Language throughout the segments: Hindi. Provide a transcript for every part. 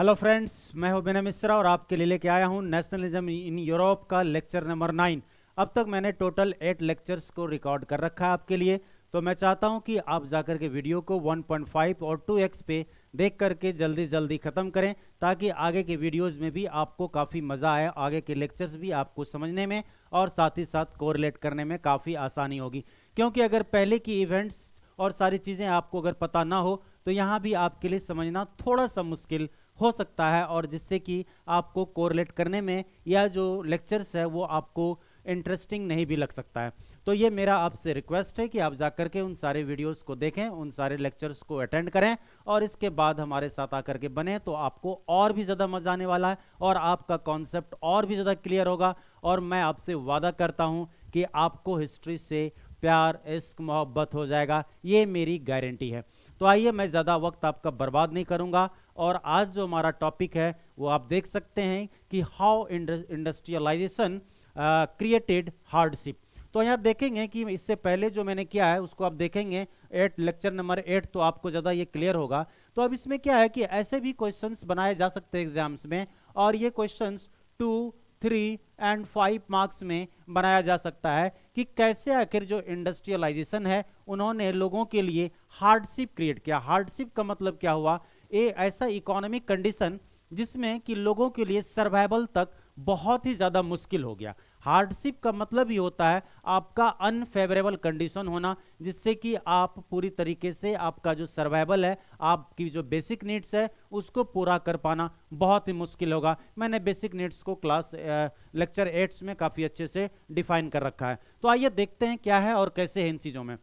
हेलो फ्रेंड्स, मैं हूं बिना मिश्रा और आपके लिए लेके आया हूं नेशनलिज्म इन यूरोप का लेक्चर नंबर 9। अब तक मैंने टोटल 8 लेक्चर्स को रिकॉर्ड कर रखा है आपके लिए। तो मैं चाहता हूं कि आप जाकर के वीडियो को 1.5 और 2x पे देख करके जल्दी जल्दी ख़त्म करें, ताकि आगे के वीडियोस में भी आपको काफ़ी मज़ा आए, आगे के लेक्चर्स भी आपको समझने में और साथ ही साथ कोरिलेट करने में काफ़ी आसानी होगी। क्योंकि अगर पहले की इवेंट्स और सारी चीज़ें आपको अगर पता ना हो तो यहाँ भी आपके लिए समझना थोड़ा सा मुश्किल हो सकता है, और जिससे कि आपको कोरिलेट करने में या जो लेक्चर्स है वो आपको इंटरेस्टिंग नहीं भी लग सकता है। तो ये मेरा आपसे रिक्वेस्ट है कि आप जाकर के उन सारे वीडियोस को देखें, उन सारे लेक्चर्स को अटेंड करें और इसके बाद हमारे साथ आकर के बने, तो आपको और भी ज़्यादा मज़ा आने वाला है और आपका कॉन्सेप्ट और भी ज़्यादा क्लियर होगा। और मैं आपसे वादा करता हूँ कि आपको हिस्ट्री से प्यार, इश्क, मोहब्बत हो जाएगा, ये मेरी गारंटी है। तो आइए, मैं ज़्यादा वक्त आपका बर्बाद नहीं करूँगा और आज जो हमारा टॉपिक है वो आप देख सकते हैं कि हाउ इंडस्ट्रियलाइजेशन क्रिएटेड हार्डशिप। तो यहाँ देखेंगे कि इससे पहले जो मैंने किया है उसको आप देखेंगे, लेक्चर नंबर 8, तो आपको ज़्यादा ये क्लियर होगा। तो अब इसमें क्या है कि ऐसे भी क्वेश्चंस बनाए जा सकते हैं एग्जाम्स में, और ये क्वेश्चंस 2, 3 एंड 5 मार्क्स में बनाया जा सकता है कि कैसे आखिर जो इंडस्ट्रियलाइजेशन है उन्होंने लोगों के लिए हार्डशिप क्रिएट किया। हार्डशिप का मतलब क्या हुआ? ऐसा इकोनॉमिक कंडीशन जिसमें कि लोगों के लिए सर्वाइवल तक बहुत ही ज़्यादा मुश्किल हो गया। हार्डशिप का मतलब ही होता है आपका अनफेवरेबल कंडीशन होना, जिससे कि आप पूरी तरीके से आपका जो सर्वाइवल है, आपकी जो बेसिक नीड्स है उसको पूरा कर पाना बहुत ही मुश्किल होगा। मैंने बेसिक नीड्स को क्लास लेक्चर 8 में काफ़ी अच्छे से डिफाइन कर रखा है। तो आइए देखते हैं क्या है और कैसे है इन चीज़ों में।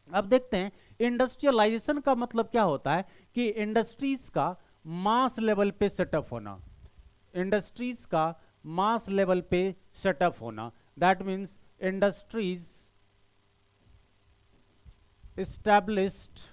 अब देखते हैं इंडस्ट्रियलाइजेशन का मतलब क्या होता है कि इंडस्ट्रीज का मास लेवल पे सेटअप होना। इंडस्ट्रीज का मास लेवल पे सेटअप होना, that means industries established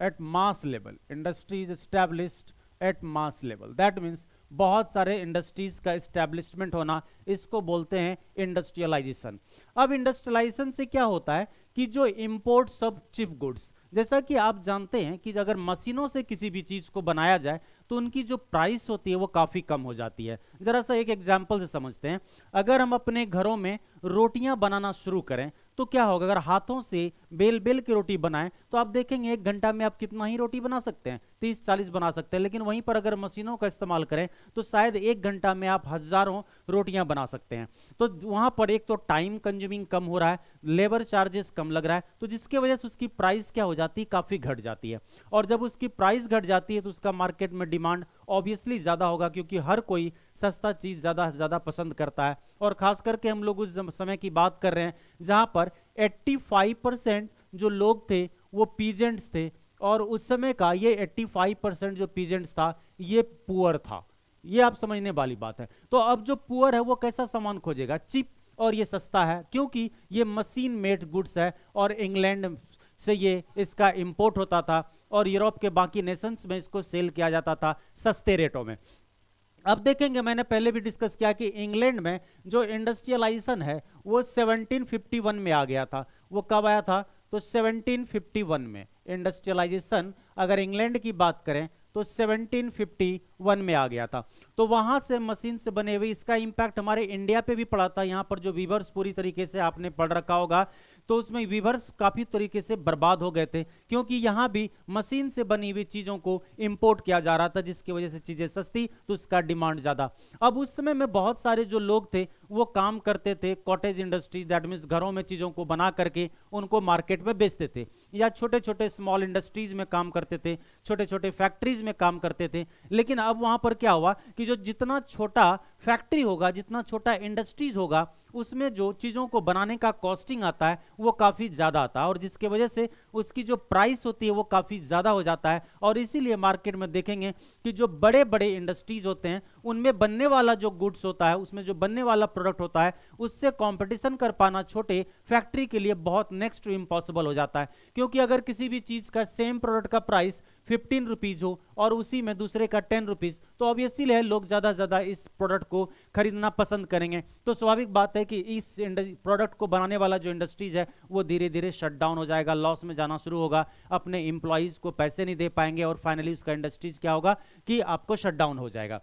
at mass level, industries established at mass level, that means बहुत सारे इंडस्ट्रीज का इस्टेब्लिशमेंट होना, इसको बोलते हैं इंडस्ट्रियलाइजेशन। अब इंडस्ट्रियलाइजेशन से क्या होता है कि जो इंपोर्ट्स ऑफ चीफ गुड्स, जैसा कि आप जानते हैं कि अगर मशीनों से किसी भी चीज़ को बनाया जाए तो उनकी जो प्राइस होती है वो काफ़ी कम हो जाती है। ज़रा सा एक एग्जांपल से समझते हैं। अगर हम अपने घरों में रोटियां बनाना शुरू करें तो क्या होगा? अगर हाथों से बेल बेल की रोटी बनाएं तो आप देखेंगे 1 घंटा में आप कितना ही रोटी बना सकते हैं, 30-40 बना सकते हैं। लेकिन वहीं पर अगर मशीनों का इस्तेमाल करें तो शायद 1 घंटा में आप हजारों रोटियां बना सकते हैं। तो वहां पर एक तो टाइम कंज्यूमिंग कम हो रहा है, लेबर चार्जेस कम लग रहा है, तो जिसके वजह से उसकी प्राइस क्या हो जाती है? काफ़ी घट जाती है। और जब उसकी प्राइस घट जाती है तो उसका मार्केट में डिमांड ऑब्वियसली ज़्यादा होगा, क्योंकि हर कोई सस्ता चीज़ ज़्यादा से ज़्यादा पसंद करता है। और ख़ास करके हम लोग उस समय की बात कर रहे हैं जहाँ पर 85% जो लोग थे वो पीजेंट्स थे, और उस समय का ये 85% जो पीजेंट्स था ये पुअर था। ये आप समझने वाली बात है। तो अब जो पुअर है वो कैसा सामान खोजेगा? चिप, और ये सस्ता है क्योंकि ये मशीन मेड गुड्स है और इंग्लैंड से ये इसका इंपोर्ट होता था और यूरोप के बाकी नेशंस में इसको सेल किया जाता था सस्ते रेटों में। अब देखेंगे, मैंने पहले भी डिस्कस किया कि इंग्लैंड में जो इंडस्ट्रियलाइजेशन है वो 1751 में आ गया था। वो कब आया था? तो 1751 में इंडस्ट्रियलाइजेशन, अगर इंग्लैंड की बात करें तो 1751 में आ गया था। तो वहां से मशीन से बने हुए, इसका इंपैक्ट हमारे इंडिया पे भी पड़ा था। यहाँ पर जो वीवर्स पूरी तरीके से आपने पढ़ रखा होगा तो उसमें वीवर्स काफी तरीके से बर्बाद हो गए थे, क्योंकि यहाँ भी मशीन से बनी हुई चीजों को इंपोर्ट किया जा रहा था, जिसकी वजह से चीजें सस्ती तो उसका डिमांड ज्यादा। अब उस समय में बहुत सारे जो लोग थे वो काम करते थे कॉटेज इंडस्ट्रीज, दैट मीन्स घरों में चीजों को बना करके उनको मार्केट में बेचते थे, या छोटे छोटे स्मॉल इंडस्ट्रीज में काम करते थे, छोटे छोटे फैक्ट्रीज में काम करते थे। लेकिन अब वहां पर क्या हुआ कि जो जितना छोटा फैक्ट्री होगा, जितना छोटा इंडस्ट्रीज होगा, उसमें जो चीज़ों को बनाने का कॉस्टिंग आता है वो काफ़ी ज़्यादा आता है, और जिसके वजह से उसकी जो प्राइस होती है वो काफ़ी ज़्यादा हो जाता है। और इसीलिए मार्केट में देखेंगे कि जो बड़े बड़े इंडस्ट्रीज होते हैं उनमें बनने वाला जो गुड्स होता है, उसमें जो बनने वाला प्रोडक्ट होता है, उससे कंपटीशन कर पाना छोटे फैक्ट्री के लिए बहुत नेक्स्ट टू इम्पॉसिबल हो जाता है। क्योंकि अगर किसी भी चीज़ का सेम प्रोडक्ट का प्राइस 15 रुपीज हो और उसी में दूसरे का 10 रुपीज, तो ऑब्वियसली है लोग ज़्यादा से ज़्यादा इस प्रोडक्ट को खरीदना पसंद करेंगे। तो स्वाभाविक बात है कि इस प्रोडक्ट को बनाने वाला जो इंडस्ट्रीज है वो धीरे धीरे शट डाउन हो जाएगा, लॉस में जाना शुरू होगा, अपने एम्प्लॉयज़ को पैसे नहीं दे पाएंगे और फाइनली उसका इंडस्ट्रीज क्या होगा कि आपको शट डाउन हो जाएगा।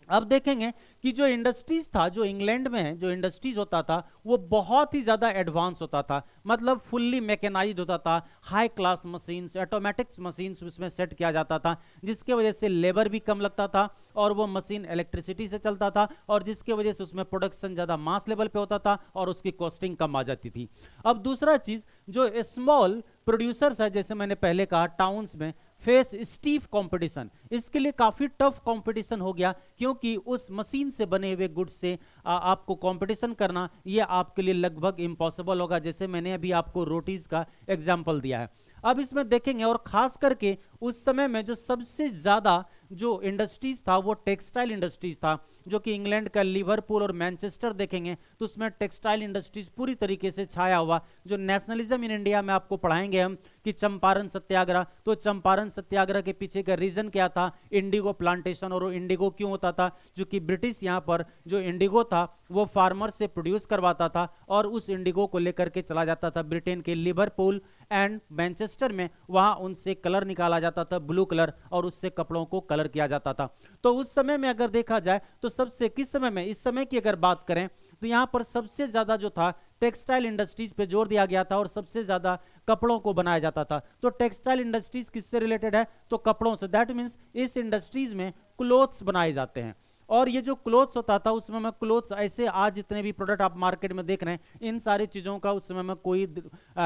अब देखेंगे कि जो इंडस्ट्रीज था, जो इंग्लैंड में है, जो इंडस्ट्रीज होता था वो बहुत ही ज्यादा एडवांस होता था, मतलब फुल्ली मैकेनाइज्ड होता था, high class machines, automatics machines उसमें सेट किया जाता था, जिसके वजह से लेबर भी कम लगता था और वो मशीन इलेक्ट्रिसिटी से चलता था और जिसके वजह से उसमें प्रोडक्शन ज्यादा मास लेवल पे होता था और उसकी कॉस्टिंग कम आ जाती थी। अब दूसरा चीज, जो स्मॉल प्रोड्यूसर्स है, जैसे मैंने पहले कहा, टाउन्स में फेस स्टीफ कंपटीशन, इसके लिए काफी टफ कंपटीशन हो गया, क्योंकि उस मशीन से बने हुए गुड्स से आपको कंपटीशन करना ये आपके लिए लगभग इम्पॉसिबल होगा, जैसे मैंने अभी आपको रोटीज का एग्जांपल दिया है। अब इसमें देखेंगे, और खास करके उस समय में जो सबसे ज्यादा जो इंडस्ट्रीज था वो टेक्सटाइल इंडस्ट्रीज था, जो कि इंग्लैंड का लिवरपूल और मैनचेस्टर देखेंगे तो उसमें टेक्सटाइल इंडस्ट्रीज पूरी तरीके से छाया हुआ। जो नेशनलिज्म इन इंडिया में आपको पढ़ाएंगे हम कि चंपारण सत्याग्रह, तो चंपारण सत्याग्रह के पीछे का रीजन क्या था, इंडिगो प्लांटेशन। और वो इंडिगो क्यों होता था, जो कि ब्रिटिश यहाँ पर जो इंडिगो था वो फार्मर से प्रोड्यूस करवाता था और उस इंडिगो को लेकर के चला जाता था ब्रिटेन के लिवरपूल एंड मैनचेस्टर में, वहां उनसे कलर निकाला जाता था, ब्लू कलर, और उससे कपड़ों को कलर किया जाता था। तो उस समय में अगर देखा जाए तो सबसे, किस समय में, इस समय की अगर बात करें तो यहां पर सबसे ज्यादा जो था टेक्सटाइल इंडस्ट्रीज पे जोर दिया गया था और सबसे ज्यादा कपड़ों को बनाया जाता था। तो टेक्सटाइल इंडस्ट्रीज किससे रिलेटेड है, तो कपड़ों से। दैट मींस इस इंडस्ट्रीज में क्लोथ्स बनाए जाते हैं और ये जो क्लोथ्स होता था उस समय में, क्लोथ्स ऐसे आज जितने भी प्रोडक्ट आप मार्केट में देख रहे हैं, इन सारी चीजों का उस समय में कोई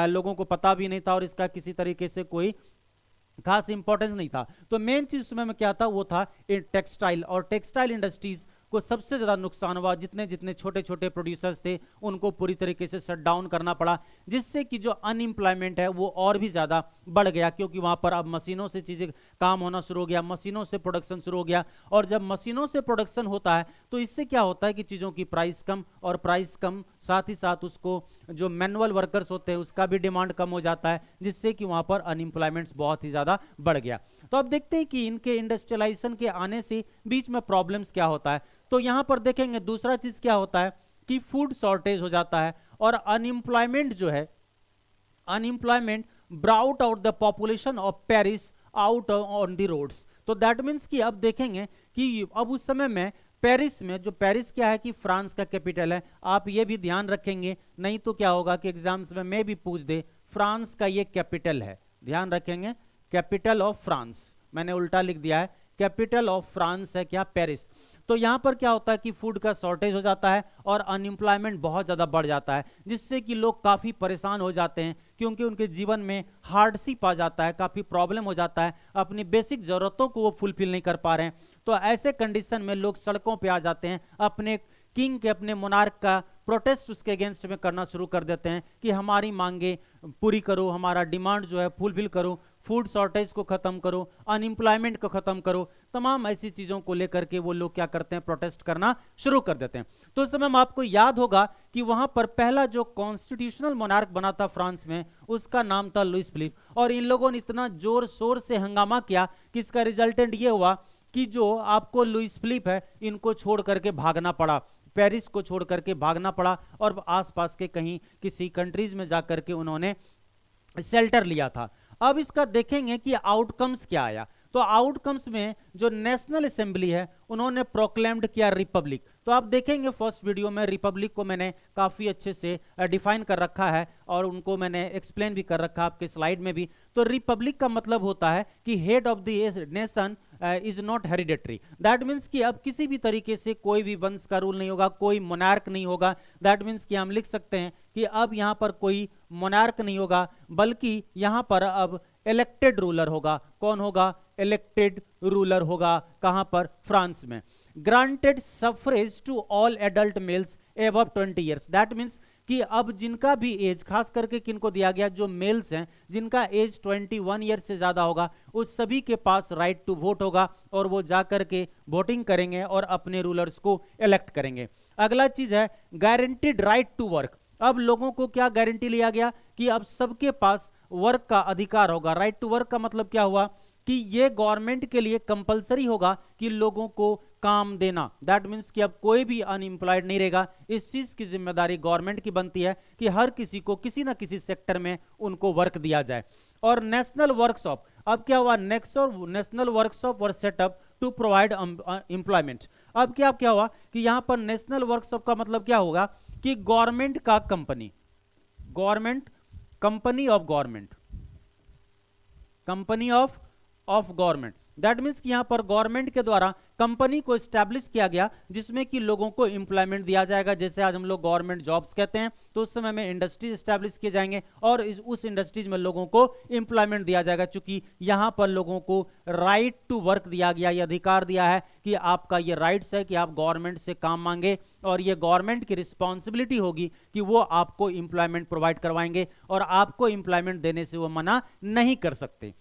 लोगों को पता भी नहीं था और इसका किसी तरीके से कोई खास इंपॉर्टेंस नहीं था। तो मेन चीज उस समय में क्या था, वो था टेक्सटाइल, और टेक्सटाइल इंडस्ट्रीज को सबसे ज्यादा नुकसान हुआ। जितने जितने छोटे छोटे प्रोड्यूसर्स थे उनको पूरी तरीके से शट डाउन करना पड़ा, जिससे कि जो अनएम्प्लॉयमेंट है वो और भी ज्यादा बढ़ गया, क्योंकि वहां पर अब मशीनों से चीजें काम होना शुरू हो गया, मशीनों से प्रोडक्शन शुरू हो गया। और जब मशीनों से प्रोडक्शन होता है तो इससे क्या होता है कि चीजों की प्राइस कम, और प्राइस कम साथ ही साथ उसको जो मैनुअल वर्कर्स होते हैं उसका भी डिमांड कम हो जाता है, जिससे कि वहां पर अनएम्प्लॉयमेंट बहुत ही ज्यादा बढ़ गया। तो अब देखते हैं कि इनके इंडस्ट्रियलाइजेशन के आने से बीच में प्रॉब्लम्स क्या होता है। तो यहां पर देखेंगे दूसरा चीज क्या होता है कि फूड शॉर्टेज हो जाता है और अनएम्प्लॉयमेंट जो है, unemployment brought out the population of Paris out on the roads. तो दैट मीन्स कि अब देखेंगे कि अब उस समय में पेरिस में, जो पेरिस क्या है कि फ्रांस का कैपिटल है, आप ये भी ध्यान रखेंगे, नहीं तो क्या होगा कि एग्जाम्स में मैं भी पूछ दे फ्रांस का ये कैपिटल है, ध्यान रखेंगे, कैपिटल ऑफ फ्रांस, मैंने उल्टा लिख दिया है, कैपिटल ऑफ फ्रांस है क्या, पेरिस। तो यहां पर क्या होता है कि फूड का शॉर्टेज हो जाता है और अनएम्प्लॉयमेंट बहुत ज्यादा बढ़ जाता है, जिससे कि लोग काफी परेशान हो जाते हैं, क्योंकि उनके जीवन में हार्डशिप आ जाता है, काफी प्रॉब्लम हो जाता है, अपनी बेसिक जरूरतों को वो फुलफिल नहीं कर पा रहे हैं। तो ऐसे कंडीशन में लोग सड़कों पे आ जाते हैं, अपने किंग के, अपने मोनार्क का प्रोटेस्ट उसके अगेंस्ट में करना शुरू कर देते हैं कि हमारी मांगे पूरी करो, हमारा डिमांड जो है फुलफिल करो, फूड शॉर्टेज को खत्म करो, अनएम्प्लॉयमेंट को खत्म करो, तमाम ऐसी चीजों को लेकर के वो लोग क्या करते हैं, प्रोटेस्ट करना शुरू कर देते हैं। तो उस समय आपको याद होगा कि वहां पर पहला जो कॉन्स्टिट्यूशनल मोनार्क बना था फ्रांस में, उसका नाम था लुईस फिलिप, और इन लोगों ने इतना जोर शोर से हंगामा किया कि इसका रिजल्टेंट ये हुआ कि जो आपको लुईस फिलिप है इनको छोड़ करके भागना पड़ा, पेरिस को छोड़ करके भागना पड़ा और आसपास के कहीं किसी कंट्रीज में जाकर के उन्होंने शेल्टर लिया था। अब इसका देखेंगे कि आउटकम्स क्या आया। तो आउटकम्स में जो नेशनल असेंबली है उन्होंने प्रोक्लेम्ड किया रिपब्लिक। तो आप देखेंगे फर्स्ट वीडियो में रिपब्लिक को मैंने काफी अच्छे से डिफाइन कर रखा है और उनको मैंने एक्सप्लेन भी कर रखा आपके स्लाइड में भी। तो रिपब्लिक का मतलब होता है कि head of the nation is not hereditary. That means कि अब किसी भी तरीके से कोई भी वंश का रूल नहीं होगा, कोई मोनार्क नहीं होगा। दैट मीन्स कि हम लिख सकते हैं कि अब यहां पर कोई मोनार्क नहीं होगा, बल्कि यहां पर अब इलेक्टेड रूलर होगा। कौन होगा? इलेक्टेड रूलर होगा। कहां पर? फ्रांस में। Granted suffrage to all adult males above 20 years. That means कि अब जिनका भी एज, खास करके किनको दिया गया, जो मेल्स हैं जिनका एज 21 ईयर से ज्यादा होगा, उस सभी के पास राइट टू वोट होगा और वो जाकर के वोटिंग करेंगे और अपने रूलर्स को इलेक्ट करेंगे। अगला चीज है गारंटीड राइट टू वर्क। अब लोगों को क्या गारंटी लिया गया कि अब सबके पास वर्क का अधिकार होगा। राइट टू वर्क का मतलब क्या हुआ कि ये गवर्नमेंट के लिए कंपलसरी होगा कि लोगों को काम देना। दैट मीन्स कि अब कोई भी अनएम्प्लॉयड नहीं रहेगा। इस चीज की जिम्मेदारी गवर्नमेंट की बनती है कि हर किसी को किसी ना किसी सेक्टर में उनको वर्क दिया जाए। और नेशनल वर्कशॉप, अब क्या हुआ, national workshop were set up to provide employment. अब क्या हुआ कि यहां पर नेशनल वर्कशॉप का मतलब क्या होगा कि गवर्नमेंट का company, government, company of government, company of government. That means कि यहां पर गवर्नमेंट के द्वारा कंपनी को स्टैब्लिश किया गया जिसमें कि लोगों को एम्प्लॉयमेंट दिया जाएगा। जैसे आज हम लोग गवर्नमेंट जॉब्स कहते हैं, तो उस समय में इंडस्ट्रीज स्टैब्लिश किए जाएंगे और उस इंडस्ट्रीज में लोगों को एम्प्लॉयमेंट दिया जाएगा। चूंकि यहां पर लोगों को राइट टू वर्क दिया गया, ये अधिकार दिया है कि आपका ये राइट्स है कि आप गवर्नमेंट से काम मांगे और ये गवर्नमेंट की रिस्पॉन्सिबिलिटी होगी कि वो आपको एम्प्लॉयमेंट प्रोवाइड करवाएंगे और आपको एम्प्लॉयमेंट देने से वो मना नहीं कर सकते।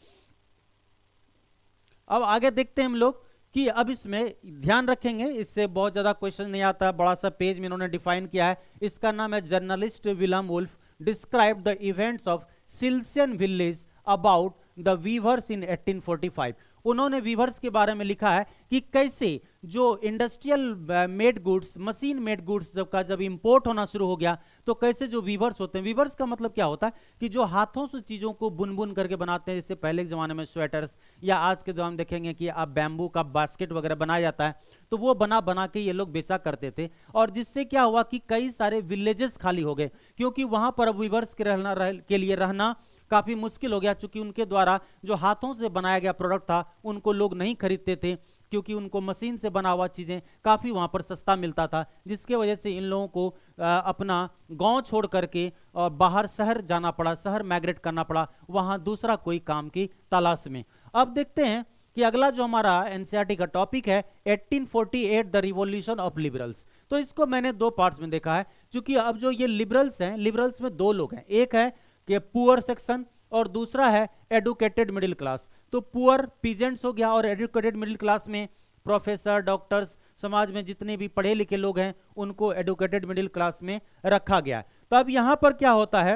अब आगे देखते हैं हम लोग कि अब इसमें ध्यान रखेंगे, इससे बहुत ज्यादा क्वेश्चन नहीं आता। बड़ा सा पेज में इन्होंने डिफाइन किया है, इसका नाम है journalist William Wolff describe the events of Silesian village about the weavers in 1845। उन्होंने वीवर्स के बारे में लिखा है कि कैसे जो industrial made goods, machine made goods जब इंपोर्ट होना शुरू हो गया, तो कैसे जो वीवर्स होते हैं, वीवर्स का मतलब क्या होता है कि जो हाथों से चीजों को बुन बुन करके बनाते हैं। जैसे पहले के जमाने में स्वेटर्स, या आज के दौरान देखेंगे कि आप बैम्बू का बास्केट वगैरह बनाया जाता है, तो वो बना बना के ये लोग बेचा करते थे। और जिससे क्या हुआ कि कई सारे विलेजेस खाली हो गए, क्योंकि वहां पर वीवर्स के लिए रहना काफी मुश्किल हो गया। चूंकि उनके द्वारा जो हाथों से बनाया गया प्रोडक्ट था उनको लोग नहीं खरीदते थे, क्योंकि उनको मशीन से बना हुआ चीजें काफी वहां पर सस्ता मिलता था, जिसके वजह से इन लोगों को अपना गांव छोड़ करके बाहर शहर जाना पड़ा, शहर माइग्रेट करना पड़ा, वहां दूसरा कोई काम की तलाश में। अब देखते हैं कि अगला जो हमारा एनसीईआरटी का टॉपिक है 1848 द रिवॉल्यूशन ऑफ लिबरल्स। तो इसको मैंने दो पार्ट्स में देखा है, क्योंकि अब जो ये लिबरल्स हैं, लिबरल्स में दो लोग हैं, एक है कि पुअर सेक्शन और दूसरा है एडुकेटेड मिडिल क्लास। तो पुअर पीजेंट्स हो गया और एडुकेटेड मिडिल क्लास में प्रोफेसर, डॉक्टर्स, समाज में जितने भी पढ़े लिखे लोग हैं उनको एडुकेटेड मिडिल क्लास में रखा गया है। तो अब यहां पर क्या होता है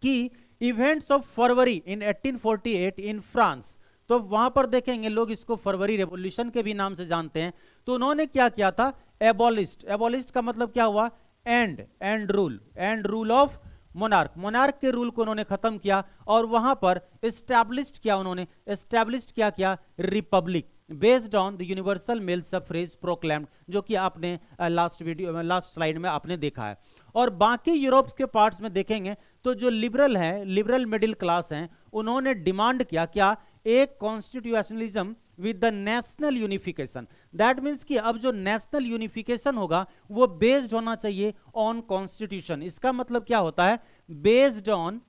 कि events of February in 1848 in France, तो वहां पर देखेंगे लोग इसको फरवरी रेवोल्यूशन के भी नाम से जानते हैं। तो उन्होंने क्या किया था, एबॉलिस्ट, एबॉलिस्ट का मतलब क्या हुआ, and rule of monarch, monarch के रूल को उन्होंने खत्म किया और वहां पर एस्टैब्लिश्ड किया, उन्होंने एस्टैब्लिश्ड क्या republic based on the universal male suffrage proclaimed, जो कि आपने लास्ट स्लाइड में आपने देखा है। और बाकी यूरोप के पार्ट्स में देखेंगे तो जो लिबरल है, लिबरल मिडिल क्लास हैं, उन्होंने डिमांड किया क्या, एक constitutionalism with the national unification. That means कि अब जो नेशनल यूनिफिकेशन होगा वो बेस्ड होना चाहिए ऑन कॉन्स्टिट्यूशन। इसका मतलब क्या होता है, based on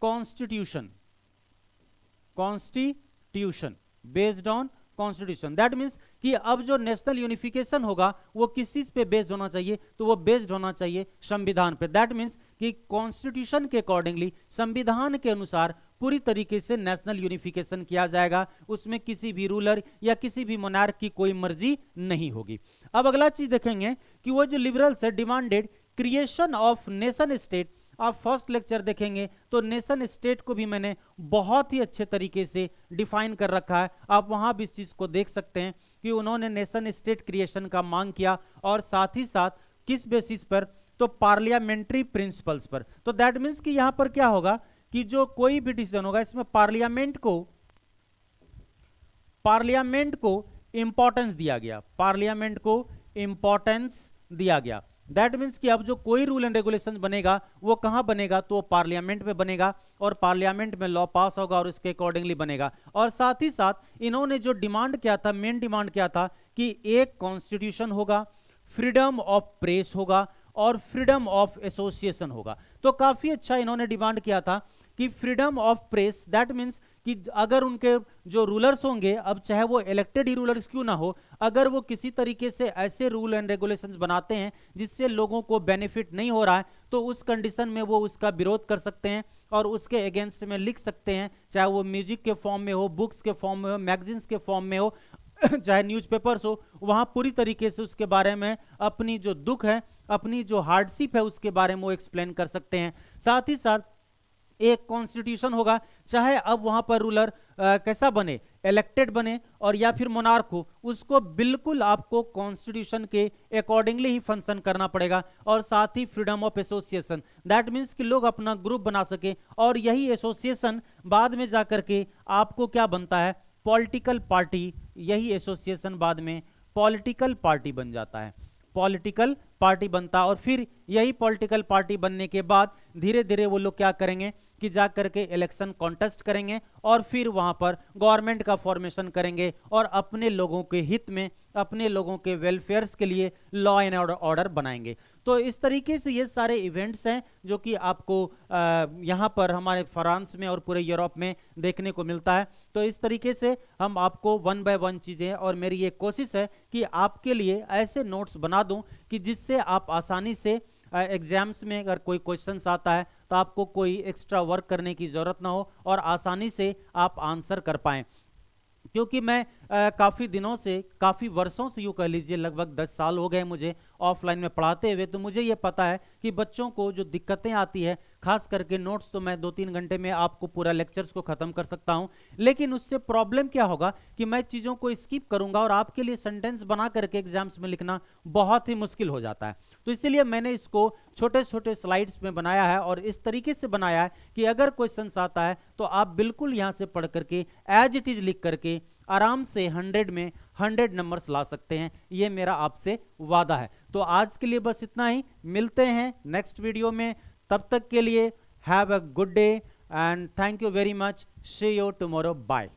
constitution, based on constitution. That means कि अब जो नेशनल यूनिफिकेशन होगा वो किस चीज पे बेस्ड होना चाहिए, तो वो बेस्ड होना चाहिए संविधान पे। दैट मीन्स कि कॉन्स्टिट्यूशन के अकॉर्डिंगली, संविधान के अनुसार पूरी तरीके से नेशनल यूनिफिकेशन किया जाएगा, उसमें किसी भी रूलर या किसी भी मोनार्क की कोई मर्जी नहीं होगी। अब अगला चीज देखेंगे कि वो जो लिबरल्स है demanded creation of nation state. आप फर्स्ट लेक्चर देखेंगे तो नेशन स्टेट को भी मैंने बहुत ही अच्छे तरीके से डिफाइन कर रखा है, आप वहां भी इस चीज को देख सकते हैं कि उन्होंने नेशन स्टेट क्रिएशन का मांग किया और साथ ही साथ किस बेसिस पर, तो पार्लियामेंट्री प्रिंसिपल्स पर। तो दैट मीन्स कि यहां पर क्या होगा कि जो कोई भी डिसीजन होगा इसमें पार्लियामेंट को इंपॉर्टेंस दिया गया, पार्लियामेंट को इंपॉर्टेंस दिया गया। दैट मीन्स कि अब जो कोई रूल एंड रेगुलेशन बनेगा वो कहां बनेगा, तो पार्लियामेंट में बनेगा और पार्लियामेंट में लॉ पास होगा और उसके अकॉर्डिंगली बनेगा। और साथ ही साथ इन्होंने जो डिमांड किया था, मेन डिमांड क्या था कि एक कॉन्स्टिट्यूशन होगा, फ्रीडम ऑफ प्रेस होगा और फ्रीडम ऑफ एसोसिएशन होगा। तो काफी अच्छा इन्होंने डिमांड किया था कि freedom of press, that means कि अगर उनके जो रूलर्स होंगे, अब चाहे वो इलेक्टेड ही रूलर्स क्यों ना हो, अगर वो किसी तरीके से ऐसे रूल एंड रेगुलेशंस बनाते हैं जिससे लोगों को बेनिफिट नहीं हो रहा है, तो उस कंडीशन में वो उसका विरोध कर सकते हैं और उसके अगेंस्ट में लिख सकते हैं, चाहे वो म्यूजिक के फॉर्म में हो, बुक्स के फॉर्म में हो, मैगजीन्स के फॉर्म में हो, चाहे न्यूज़पेपर्स हो, वहां पूरी तरीके से उसके बारे में अपनी जो दुख है, अपनी जो हार्डशिप है उसके बारे में वो एक्सप्लेन कर सकते हैं। साथ ही साथ एक कॉन्स्टिट्यूशन होगा, चाहे अब वहां पर रूलर कैसा बने, इलेक्टेड बने और या फिर मोनार्क हो, उसको बिल्कुल आपको कॉन्स्टिट्यूशन के अकॉर्डिंगली ही फंक्शन करना पड़ेगा। और साथ ही freedom of association, that means कि लोग अपना ग्रुप बना सके और यही एसोसिएशन बाद में जाकर के आपको क्या बनता है, पॉलिटिकल पार्टी। यही एसोसिएशन बाद में पॉलिटिकल पार्टी बन जाता है, पॉलिटिकल पार्टी बनता है। और फिर यही पॉलिटिकल पार्टी बनने के बाद धीरे धीरे वो लोग क्या करेंगे कि जा करके इलेक्शन कॉन्टेस्ट करेंगे और फिर वहां पर गवर्नमेंट का फॉर्मेशन करेंगे और अपने लोगों के हित में, अपने लोगों के वेलफेयर्स के लिए लॉ एंड ऑर्डर बनाएंगे। तो इस तरीके से ये सारे इवेंट्स हैं जो कि आपको यहाँ पर हमारे फ्रांस में और पूरे यूरोप में देखने को मिलता है। तो इस तरीके से हम आपको वन बाय वन चीजें, और मेरी ये कोशिश है कि आपके लिए ऐसे नोट्स बना दूं कि जिससे आप आसानी से एग्जाम्स में अगर कोई क्वेश्चंस आता है तो आपको कोई एक्स्ट्रा वर्क करने की जरूरत ना हो और आसानी से आप आंसर कर पाएं। क्योंकि मैं काफ़ी दिनों से, काफ़ी वर्षों से, यूँ कह लीजिए लगभग 10 साल हो गए मुझे ऑफलाइन में पढ़ाते हुए, तो मुझे ये पता है कि बच्चों को जो दिक्कतें आती है, खास करके नोट्स तो मैं 2-3 घंटे में आपको पूरा लेक्चर्स को ख़त्म कर सकता हूँ, लेकिन उससे प्रॉब्लम क्या होगा कि मैं चीज़ों को स्किप करूँगा और आपके लिए सेंटेंस बना करके एग्जाम्स में लिखना बहुत ही मुश्किल हो जाता है। तो इसीलिए मैंने इसको छोटे छोटे स्लाइड्स में बनाया है और इस तरीके से बनाया है कि अगर क्वेश्चन आता है तो आप बिल्कुल यहाँ से पढ़ करके एज इट इज़ लिख करके आराम से 100 में 100 नंबर्स ला सकते हैं। ये मेरा आपसे वादा है। तो आज के लिए बस इतना ही, मिलते हैं नेक्स्ट वीडियो में। तब तक के लिए have a good day and thank you very much. See you tomorrow, bye.